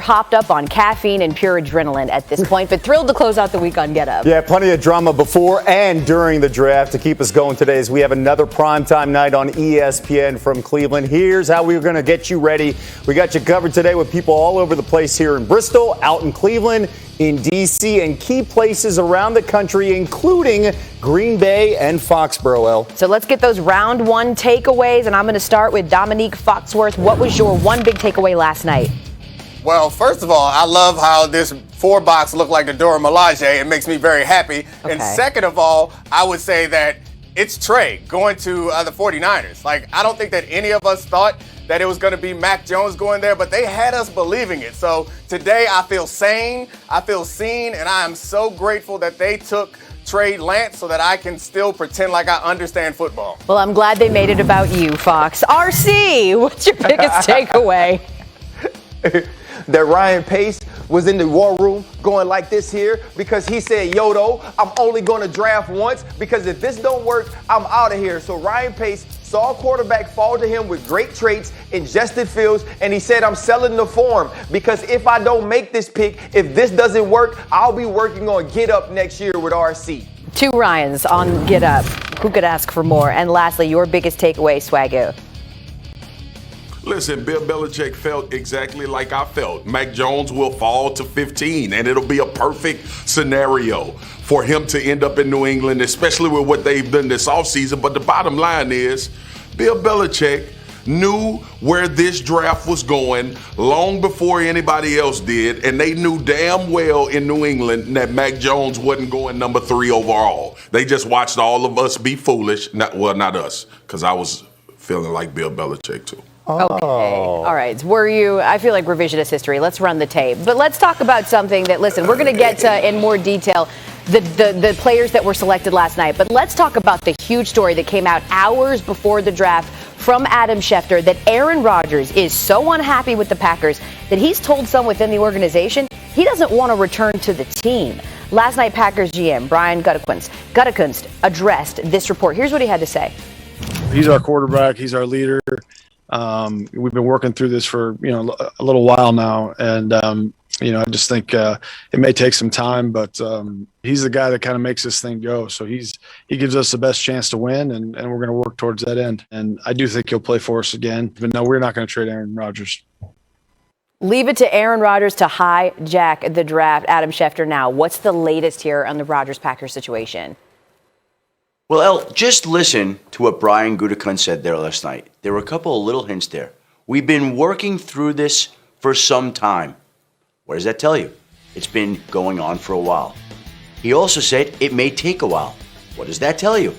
hopped up on caffeine and pure adrenaline at this point, but thrilled to close out the week on Get Up. Yeah, plenty of drama before and during the draft to keep us going today as we have another primetime night on ESPN from Cleveland. Here's how we're going to get you ready. We got you covered today with people all over the place here in Bristol, out in Cleveland, in D.C., and key places around the country, including Green Bay and Foxborough. So let's get those round one takeaways, and I'm going to start with Dominique Foxworth. What was your one big takeaway last night? Well, first of all, I love how this 4-box looked like the Dora Milaje. It makes me very happy. Okay. And second of all, I would say that it's Trey going to the 49ers. Like, I don't think that any of us thought that it was going to be Mac Jones going there, but they had us believing it. So today I feel sane, I feel seen, and I am so grateful that they took Trey Lance so that I can still pretend like I understand football. Well, I'm glad they made it about you, Fox. RC, what's your biggest takeaway? That Ryan Pace was in the war room going like this here because he said, Yodo, I'm only going to draft once because if this don't work, I'm out of here. So Ryan Pace saw a quarterback fall to him with great traits in Justin Fields, and he said, I'm selling the form because if I don't make this pick, if this doesn't work, I'll be working on Get Up next year with RC. 2 Ryans on Get Up. Who could ask for more? And lastly, your biggest takeaway, Swaggo. Listen, Bill Belichick felt exactly like I felt. Mac Jones will fall to 15, and it'll be a perfect scenario for him to end up in New England, especially with what they've done this offseason. But the bottom line is, Bill Belichick knew where this draft was going long before anybody else did, and they knew damn well in New England that Mac Jones wasn't going number 3 overall. They just watched all of us be foolish. Not us, because I was feeling like Bill Belichick too. Okay. All right. I feel like revisionist history. Let's run the tape. But let's talk about something that, listen, we're going to get to in more detail the players that were selected last night. But let's talk about the huge story that came out hours before the draft from Adam Schefter that Aaron Rodgers is so unhappy with the Packers that he's told some within the organization he doesn't want to return to the team. Last night, Packers GM Brian Gutekunst addressed this report. Here's what he had to say. He's our quarterback. He's our leader. We've been working through this for, a little while now. And, I just think it may take some time, but he's the guy that kind of makes this thing go. So he gives us the best chance to win, and we're going to work towards that end. And I do think he'll play for us again. But no, we're not going to trade Aaron Rodgers. Leave it to Aaron Rodgers to hijack the draft. Adam Schefter now. What's the latest here on the Rodgers-Packers situation? Well, El, just listen to what Brian Gutekunst said there last night. There were a couple of little hints there. We've been working through this for some time. What does that tell you? It's been going on for a while. He also said it may take a while. What does that tell you?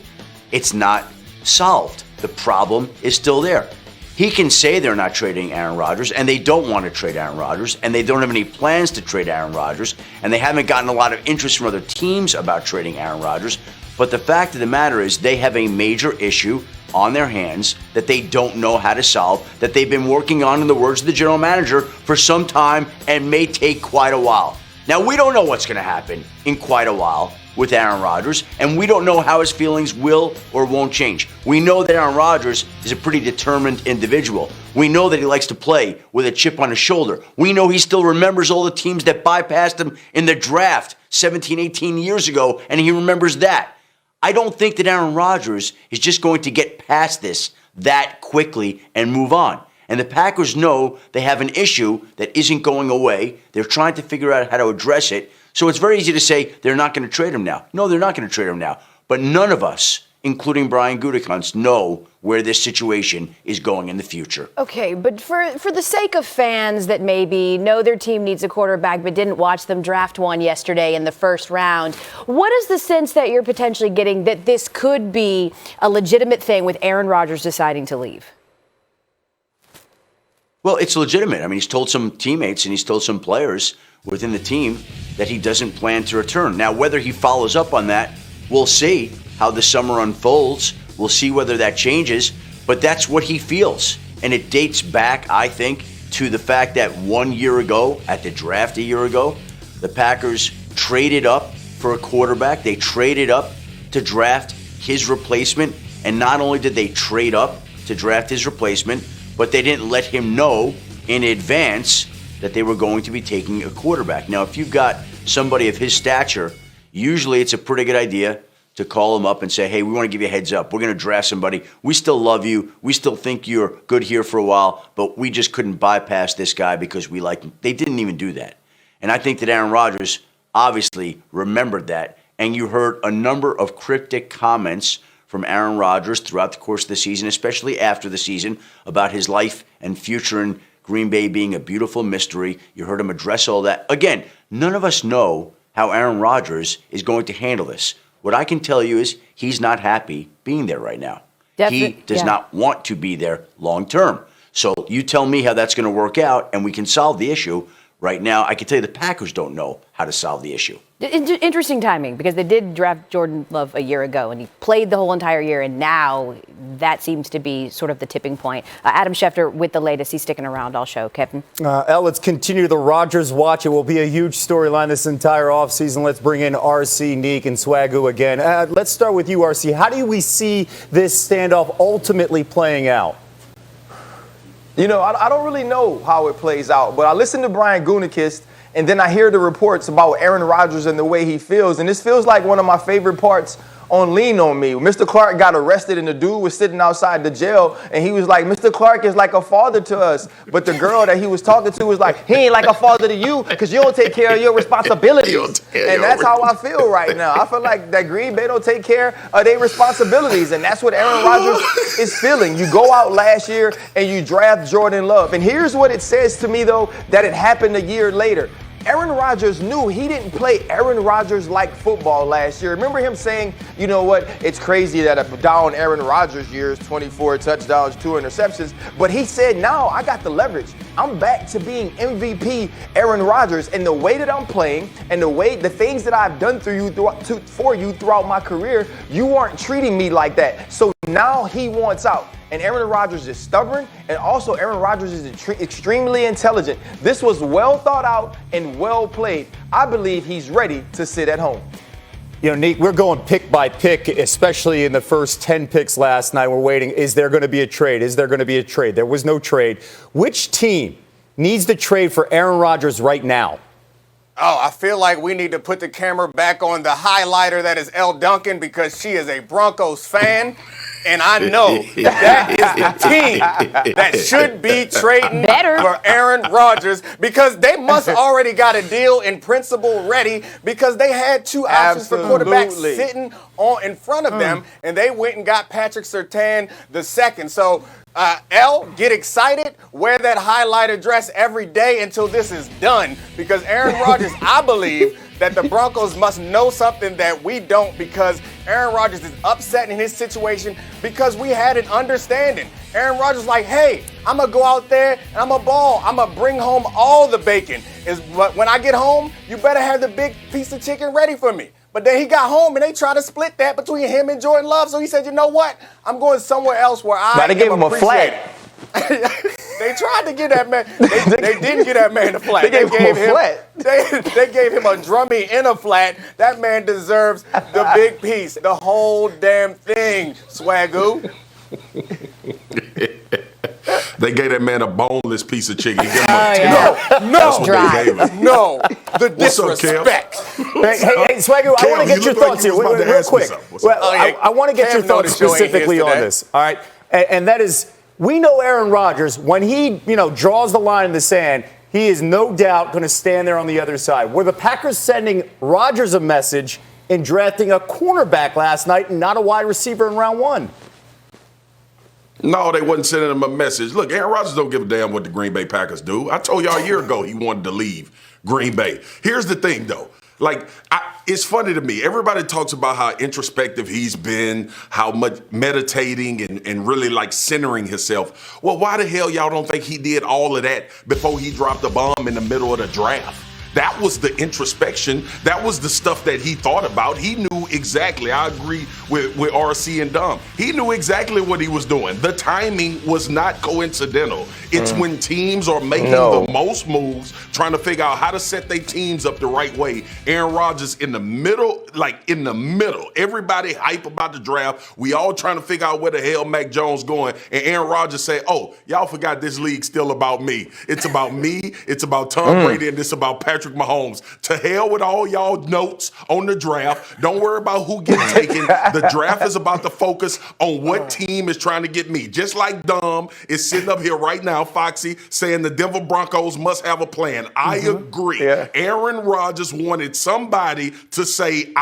It's not solved. The problem is still there. He can say they're not trading Aaron Rodgers, and they don't want to trade Aaron Rodgers, and they don't have any plans to trade Aaron Rodgers, and they haven't gotten a lot of interest from other teams about trading Aaron Rodgers. But the fact of the matter is they have a major issue on their hands that they don't know how to solve, that they've been working on, in the words of the general manager, for some time and may take quite a while. Now, we don't know what's going to happen in quite a while with Aaron Rodgers, and we don't know how his feelings will or won't change. We know that Aaron Rodgers is a pretty determined individual. We know that he likes to play with a chip on his shoulder. We know he still remembers all the teams that bypassed him in the draft 17, 18 years ago, and he remembers that. I don't think that Aaron Rodgers is just going to get past this that quickly and move on. And the Packers know they have an issue that isn't going away. They're trying to figure out how to address it. So it's very easy to say they're not going to trade him now. No, they're not going to trade him now. But none of us, including Brian Gutekunst, know where this situation is going in the future. Okay, but for the sake of fans that maybe know their team needs a quarterback but didn't watch them draft one yesterday in the first round, what is the sense that you're potentially getting that this could be a legitimate thing with Aaron Rodgers deciding to leave? Well, it's legitimate. I mean, he's told some teammates and he's told some players within the team that he doesn't plan to return. Now, whether he follows up on that, we'll see how the summer unfolds. We'll see whether that changes, but that's what he feels. And it dates back, I think, to the fact that 1 year ago, at the draft a year ago, the Packers traded up for a quarterback. They traded up to draft his replacement. And not only did they trade up to draft his replacement, but they didn't let him know in advance that they were going to be taking a quarterback. Now, if you've got somebody of his stature, usually it's a pretty good idea to call him up and say, hey, we want to give you a heads up. We're going to draft somebody. We still love you. We still think you're good here for a while, but we just couldn't bypass this guy because we like him. They didn't even do that. And I think that Aaron Rodgers obviously remembered that. And you heard a number of cryptic comments from Aaron Rodgers throughout the course of the season, especially after the season, about his life and future in Green Bay being a beautiful mystery. You heard him address all that. Again, none of us know how Aaron Rodgers is going to handle this. What I can tell you is he's not happy being there right now. He does not want to be there long term. So you tell me how that's going to work out and we can solve the issue. Right now, I can tell you the Packers don't know how to solve the issue. Interesting timing, because they did draft Jordan Love a year ago, and he played the whole entire year, and now that seems to be sort of the tipping point. Adam Schefter with the latest. He's sticking around all show. Kevin? Let's continue the Rodgers watch. It will be a huge storyline this entire offseason. Let's bring in RC, Neek, and Swagoo again. Let's start with you, RC. How do we see this standoff ultimately playing out? You know, I don't really know how it plays out, but I listened to Brian Gutekunst, and then I hear the reports about Aaron Rodgers and the way he feels, and this feels like one of my favorite parts on Lean On Me. Mr. Clark got arrested, and the dude was sitting outside the jail, and he was like, Mr. Clark is like a father to us. But the girl that he was talking to was like, he ain't like a father to you because you don't take care of your responsibilities. And that's how I feel right now. I feel like that Green Bay don't take care of their responsibilities, and that's what Aaron Rodgers is feeling. You go out last year, and you draft Jordan Love. And here's what it says to me, though, that it happened a year later. Aaron Rodgers knew he didn't play Aaron Rodgers-like football last year. Remember him saying, you know what, it's crazy that a down Aaron Rodgers year is 24 touchdowns, 2 interceptions. But he said, now I got the leverage. I'm back to being MVP Aaron Rodgers. And the way that I'm playing and the things that I've done for you throughout my career, you aren't treating me like that. So now he wants out. And Aaron Rodgers is stubborn, and also Aaron Rodgers is extremely intelligent. This was well thought out and well played. I believe he's ready to sit at home. You know, Neek, we're going pick by pick, especially in the first 10 picks last night. We're waiting. Is there going to be a trade? Is there going to be a trade? There was no trade. Which team needs the trade for Aaron Rodgers right now? Oh, I feel like we need to put the camera back on the highlighter that is Elle Duncan, because she is a Broncos fan. And I know that is the team that should be trading for Aaron Rodgers, because they must already got a deal in principle ready, because they had two options for quarterbacks sitting in front of them, and they went and got Patrick Surtain II. So, Elle, get excited. Wear that highlighter dress every day until this is done, because Aaron Rodgers, I believe that the Broncos must know something that we don't, because Aaron Rodgers is upset in his situation because we had an understanding. Aaron Rodgers like, hey, I'm going to go out there and I'm going to ball. I'm going to bring home all the bacon. When I get home, you better have the big piece of chicken ready for me. But then he got home and they tried to split that between him and Jordan Love. So he said, you know what? I'm going somewhere else where I They gave him a flat. They tried to get that man. They didn't get that man a flat. They gave him a flat. They gave him a drummy in a flat. That man deserves the big piece, the whole damn thing, Swagoo. They gave that man a boneless piece of chicken. No, the disrespect. Hey, Swagoo, I want to get your thoughts here real quick. I want to get your thoughts specifically on this. All right, and that is, we know Aaron Rodgers, when he draws the line in the sand, he is no doubt going to stand there on the other side. Were the Packers sending Rodgers a message in drafting a cornerback last night and not a wide receiver in round one? No, they wasn't sending him a message. Look, Aaron Rodgers don't give a damn what the Green Bay Packers do. I told y'all a year ago he wanted to leave Green Bay. Here's the thing, though. It's funny to me. Everybody talks about how introspective he's been, how much meditating and really centering himself. Well, why the hell y'all don't think he did all of that before he dropped the bomb in the middle of the draft? That was the introspection. That was the stuff that he thought about. He knew exactly. I agree with RC and Dom. He knew exactly what he was doing. The timing was not coincidental. It's when teams are making the most moves, trying to figure out how to set their teams up the right way. Aaron Rodgers in the middle, everybody hype about the draft. We all trying to figure out where the hell Mac Jones going. And Aaron Rodgers say, oh, y'all forgot this league's still about me. It's about me. It's about Tom Brady, and it's about Patrick Mahomes. To hell with all y'all notes on the draft. Don't worry about who gets taken. The draft is about to focus on what team is trying to get me. Just like Dom is sitting up here right now, Foxy, saying the Denver Broncos must have a plan. I agree. Yeah. Aaron Rodgers wanted somebody to say,